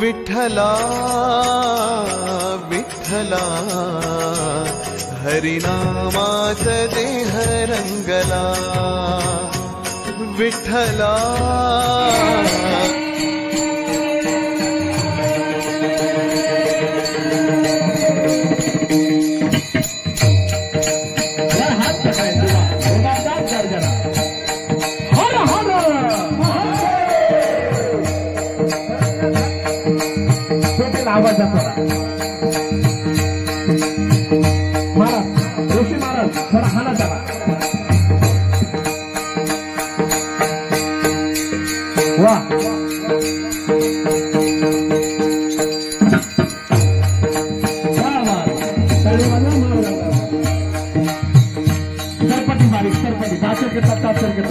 विठ्ठला विठ्ठला हरिनामात देह रंगला विठ्ठला आवाज जातो महाराज ऋषी महाराज थोडा हाना चला वा सरपटी बारीक सरपटी दाचर के ताचर के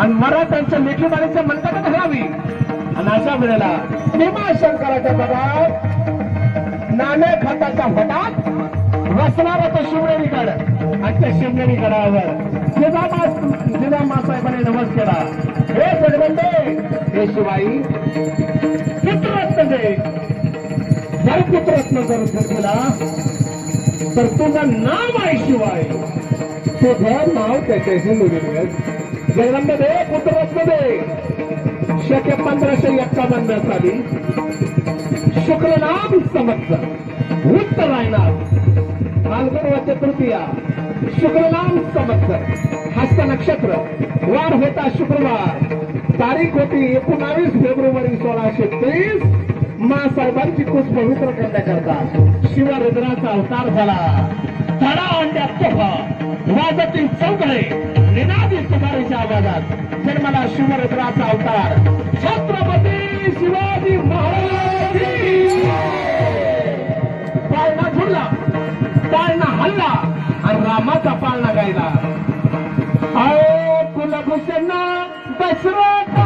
आणि मराठ्यांच्या लेखीबाणीच्या मंडपात घालावी आणि अशा वेळेला भीमाशंकराच्या पदात नाणे खाताच्या फटात रचणारा तो शिवनेरी गड आणि त्या शिवनेरी गडावर जिजामासाहेबांनी नमस केला हे जगदंबे हे शिवाई पुत्ररत्न दे जर पुत्ररत्न जर केला तर तुझं नाव आहे शिवाय तुझं नाव त्याच्याशी निघेल जगदंबे दे पुत्ररत्न दे शके 1551 साली शुक्लनाम संवत्सर उत्तरायणात फाल्गुन व चतुर्थीया शुक्लनाम संवत्सर हस्त नक्षत्र वार होता शुक्रवार तारीख होती 19 फेब्रुवारी 1630 मासाहेबांची कुस पवित्र करण्याकरता शिवरुद्राचा अवतार झाला तडा अंड्यात तोफा वाजतील चौकडे निनादी तुकारीच्या आवाजात जन्माला शिवरुद्राचा अवतार छत्रपती शिवाजी महाराज पाळणा झुडला पाळणा हल्ला आणि रामाचा पाळणा गायला कुलभूषण दशरथ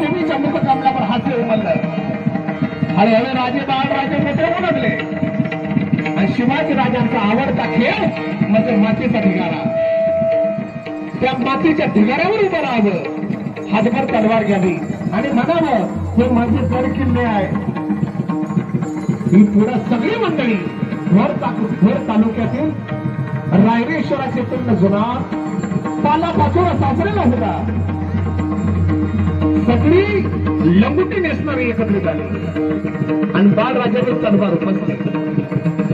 देवीच्या मुखकमलावर हास्य उमललं आणि हवे राजे बाळराजे मोठे ओळखले आणि शिवाजी राजांचा आवडता खेळ म्हणजे मातीचा ढिगारा त्या मातीच्या ढिगाऱ्यावर उभं राहावं हातभर तलवार घ्यावी आणि म्हणावं हे माझे गड किल्ले आहे ही पुढं सगळी मंडळी भर तालुक्यातील रायरेश्वराचे पिंड जुना पालापाचोळा सासरेला होता सगळी लंगुटी नेसणारी एकत्रित आली आणि बाळराजाने तलवार उपसली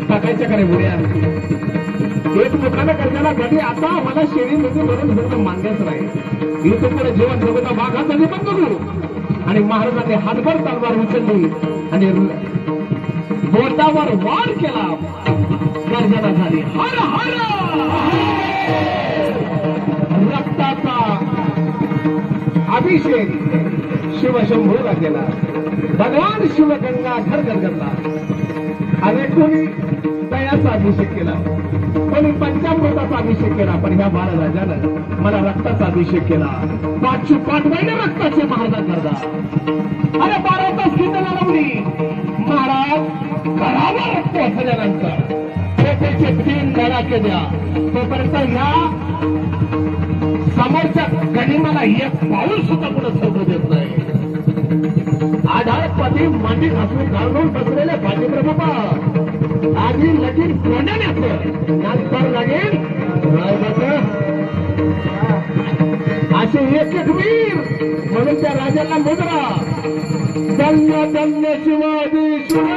टाकायच्याकडे उड्या एक मुखानं करण्याला गडी आता मला शेळीमध्ये म्हणून सगळं मांडायचं नाही इथं पुढे जेवण जगता माघाचा बंद करू आणि महाराजांनी हातभर तलवार उचलली आणि बोटावर वार केला गर्जना झाली हर हर रक्ताचा अभिषेक शिवशंभूला केला भगवान शिवगंगा घर गरगरला अरे कोणी दयाचा अभिषेक केला कोणी पंचामृताचा अभिषेक केला पण ह्या महाराजानं मला रक्ताचा अभिषेक केला पाठवायला रक्ताचे महाराज करता अरे 12 तास कितीला लावली महाराज करावा रक्त असल्यानंतर त्याचे 3 धडाके द्या तोपर्यंत ह्या समोरच्या गणिमाला एक पाऊल सुद्धा पुढे सोडू देत नाही आधारपती मांडी घासून घालून बसलेले भाजीप्रभू आधी लगीन कोंड्याने नंतर लगीन असे एक वीर म्हणून त्या राजाला मुद्रा धन्य धन्य शिवाजी शिवा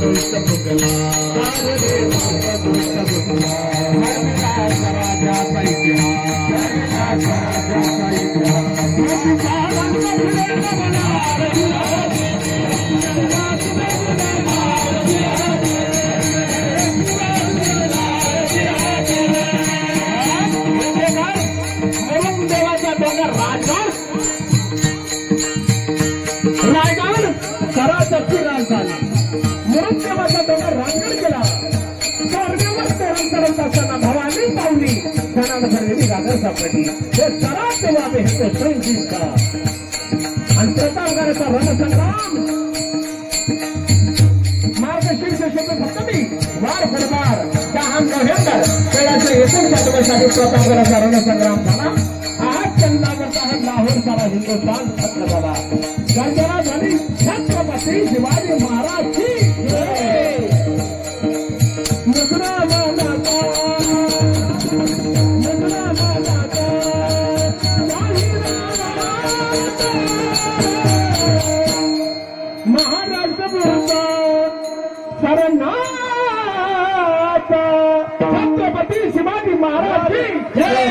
दुष्ट फुकला राजाचा देवाचा डोंगर रायगड कराचा फिराल झाला मुरुदेवाचा डोंगर रांगण केला स्वर्गावर तोरण करत असताना भवानी पावली क्षणाला भरलेली गागर सापडली हे सरा तेव्हा हे संगीतका आणि प्रतापगडाचा रणसंग्राम मार्गशीर्ष शुद्ध सप्तमी वार फडवार 10 नोव्हेंबर 1959 साली प्रतापगडाचा रणसंग्राम झाला आज चंदावरचा हा लाहोर सारा हिंदुस्थान छत्र झाला गर्जना झाली छत्रपती शिवाजी महाराज की जय मुद्रा माता महाराष्ट्र शरणाचा छत्रपती शिवाजी महाराज की जय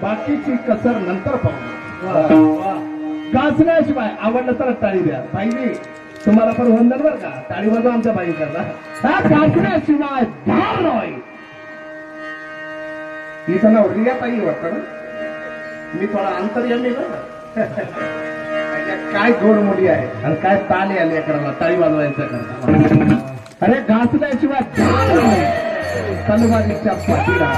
बाकीची कसर नंतर पाहू गाजण्याशिवाय आवडलं तर टाळी द्या पाहिजे तुम्हाला पण वंदन बर का टाळी वाजवा आमच्या बाई करता गाजण्याशिवाय धार नाही इथं ना रिया ताई वाटतं ना मी थोडा अंतर्यामी बरं काय गोड मुली आहे आणि काय ताली आली अकराला टाळी वाजवायचं करता अरे घासल्याशिवाय तलवारीच्या पाठीला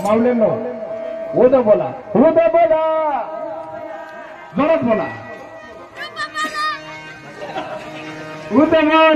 मावलेंनो उदं बोला जोरात बोला उदं बोला